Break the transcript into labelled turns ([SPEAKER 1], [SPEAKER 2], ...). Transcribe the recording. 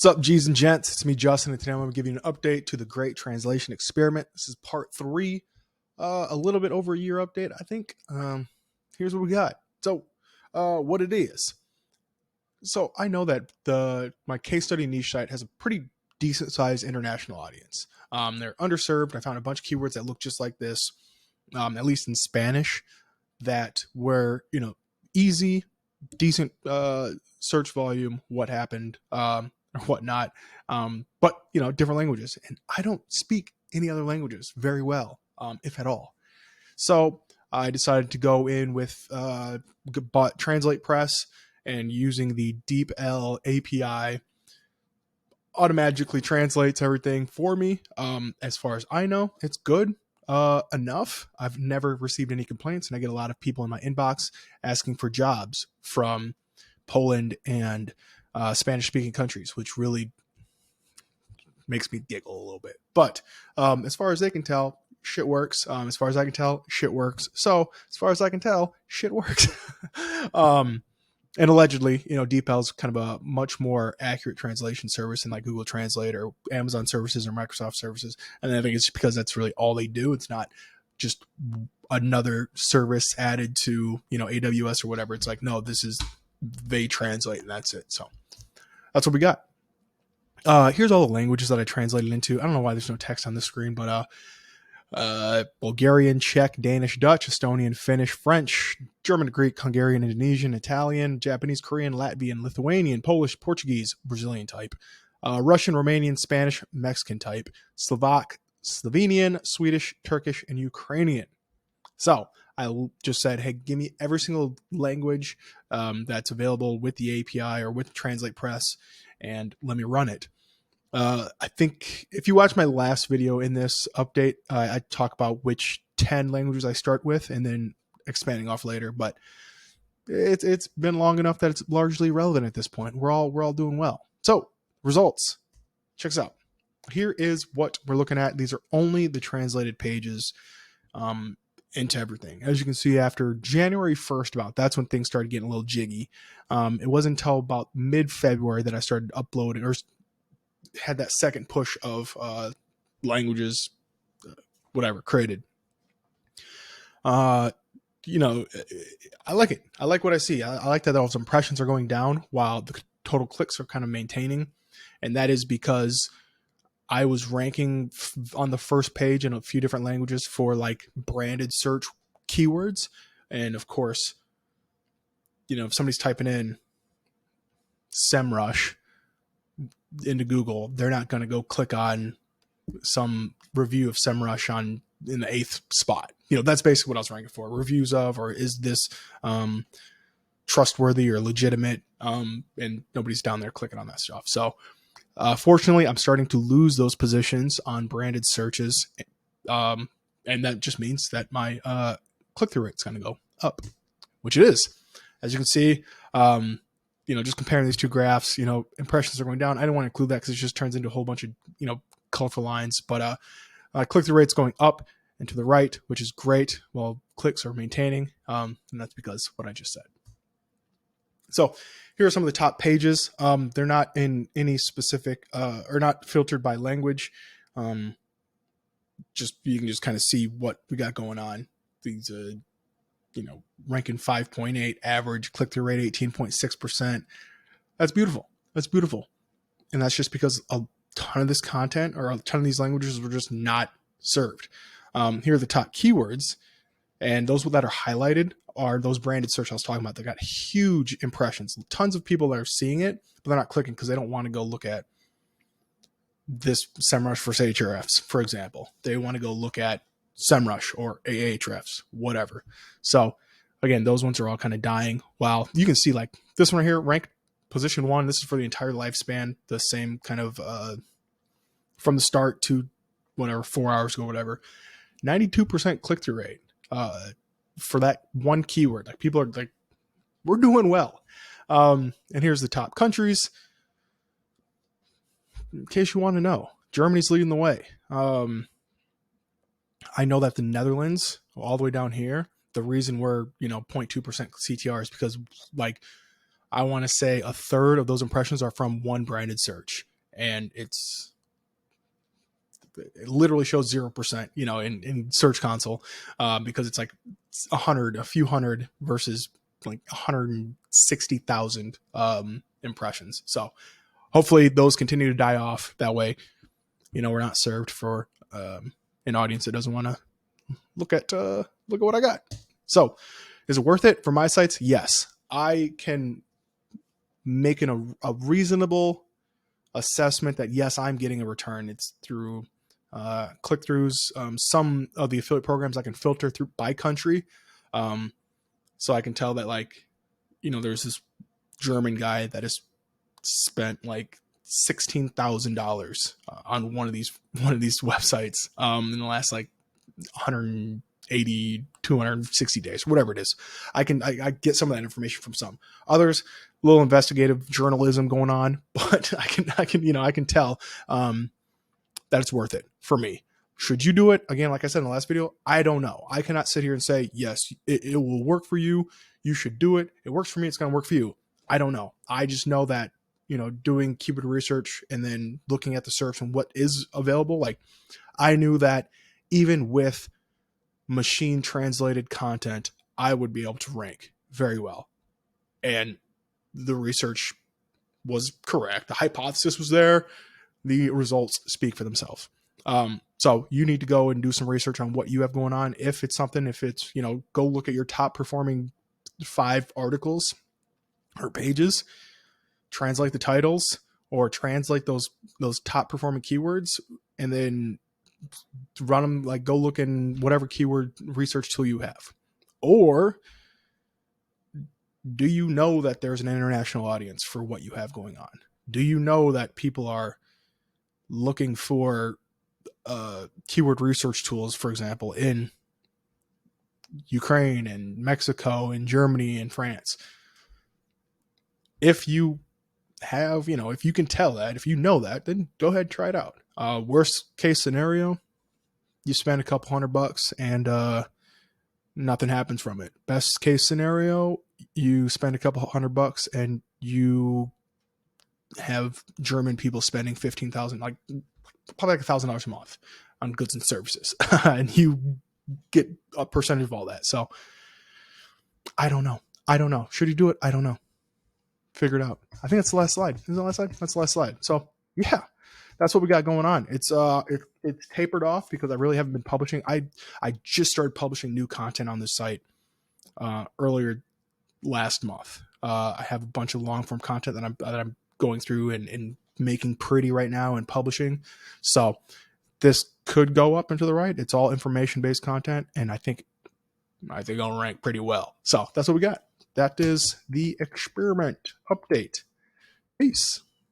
[SPEAKER 1] What's up, G's and gents? It's me, Justin, and today I'm going to give you an update to the Great Translation Experiment. This is part 3, a little bit over a year update, I think. Here's what we got. So, what it is. So, I know that my case study niche site has a pretty decent-sized international audience. They're underserved. I found a bunch of keywords that look just like this, at least in Spanish, that were, easy, decent search volume, what happened, or whatnot. But different languages, and I don't speak any other languages very well, if at all. So I decided to go in with bought Translate Press and using the DeepL API automatically translates everything for me. As far as I know, it's good enough. I've never received any complaints, and I get a lot of people in my inbox asking for jobs from Poland and Spanish speaking countries, which really makes me giggle a little bit. But as far as they can tell, shit works. As far as I can tell, shit works. So as far as I can tell, shit works. And allegedly, DeepL is kind of a much more accurate translation service than like Google Translate or Amazon services or Microsoft services. And I think it's because that's really all they do. It's not just another service added to, AWS or whatever. It's like, no, they translate and that's it. So that's what we got. Here's all the languages that I translated into. I don't know why there's no text on the screen, but Bulgarian, Czech, Danish, Dutch, Estonian, Finnish, French, German, Greek, Hungarian, Indonesian, Italian, Japanese, Korean, Latvian, Lithuanian, Polish, Portuguese, Brazilian type, Russian, Romanian, Spanish, Mexican type, Slovak, Slovenian, Swedish, Turkish, and Ukrainian. So I just said, hey, give me every single language that's available with the API or with Translate Press, and let me run it. I think if you watch my last video in this update, I talk about which 10 languages I start with and then expanding off later, but it's been long enough that it's largely relevant at this point. We're all doing well. So results, check this out. Here is what we're looking at. These are only the translated pages into everything. As you can see, after January 1st, that's when things started getting a little jiggy. It wasn't until about mid-February that I started uploading or had that second push of languages, whatever, created. I like it. I like what I see. I like that those impressions are going down while the total clicks are kind of maintaining. And that is because I was ranking on the first page in a few different languages for like branded search keywords. And of course, if somebody's typing in SEMrush into Google, they're not going to go click on some review of SEMrush in the 8th spot. That's basically what I was ranking for. Reviews of, or is this trustworthy or legitimate? And nobody's down there clicking on that stuff. So fortunately, I'm starting to lose those positions on branded searches. And that just means that my click-through rate is going to go up, which it is. As you can see, just comparing these two graphs, impressions are going down. I don't want to include that because it just turns into a whole bunch of, colorful lines. But click-through rate's going up and to the right, which is great. While clicks are maintaining, and that's because what I just said. So here are some of the top pages. They're not in any specific or not filtered by language. You can just kind of see what we got going on. These, ranking 5.8, average click-through rate 18.6%. That's beautiful. That's beautiful. And that's just because a ton of this content or a ton of these languages were just not served. Here are the top keywords, and those that are highlighted are those branded search I was talking about. They got huge impressions. Tons of people that are seeing it, but they're not clicking because they don't want to go look at this SEMrush for Ahrefs, for example. They want to go look at SEMrush or Ahrefs, whatever. So again, those ones are all kind of dying. While you can see like this one right here, ranked position 1. This is for the entire lifespan, the same kind of from the start to whatever, 4 hours ago, whatever. 92% click-through rate for that one keyword. Like people are like, we're doing well. And here's the top countries. In case you want to know, Germany's leading the way. I know that the Netherlands, all the way down here, the reason we're 0.2% CTR is because like I want to say a third of those impressions are from one branded search, and it literally shows 0%, in Search Console, because it's like a few hundred versus like 160,000 impressions. So hopefully those continue to die off. That way, we're not served for an audience that doesn't want to look at what I got. So is it worth it for my sites? Yes. I can make a reasonable assessment that yes, I'm getting a return. It's through click-throughs. Some of the affiliate programs I can filter through by country. So I can tell that, like, there's this German guy that has spent like $16,000 on one of these websites in the last like 180, 260 days, whatever it is. I get some of that information from some others. A little investigative journalism going on, but I can tell that it's worth it for me. Should you do it? Again, like I said in the last video, I don't know. I cannot sit here and say, yes, it will work for you. You should do it. It works for me. It's going to work for you. I don't know. I just know that, doing keyword research and then looking at the search and what is available. Like, I knew that even with machine translated content, I would be able to rank very well. And the research was correct. The hypothesis was there. The results speak for themselves. So you need to go and do some research on what you have going on. If it's, go look at your top performing 5 articles or pages, translate the titles or translate those top performing keywords, and then run them, like go look in whatever keyword research tool you have. Or do you know that there's an international audience for what you have going on? Do you know that people are looking for keyword research tools, for example, in Ukraine and Mexico and Germany and France? If you have, if you can tell that, if you know that, then go ahead and try it out. Worst case scenario, you spend a couple $100 and nothing happens from it. Best case scenario, you spend a couple $100 and you have German people spending 15,000, like probably like $1,000 a month on goods and services, and you get a percentage of all that. So I don't know. Should you do it? I don't know. Figure it out. I think that's the last slide. Is the last slide? That's the last slide. So yeah, that's what we got going on. It's tapered off because I really haven't been publishing. I just started publishing new content on this site earlier last month. I have a bunch of long form content that I'm going through and making pretty right now and publishing. So this could go up and to the right. It's all information based content, and I think I'll rank pretty well. So that's what we got. That is the experiment update. Peace.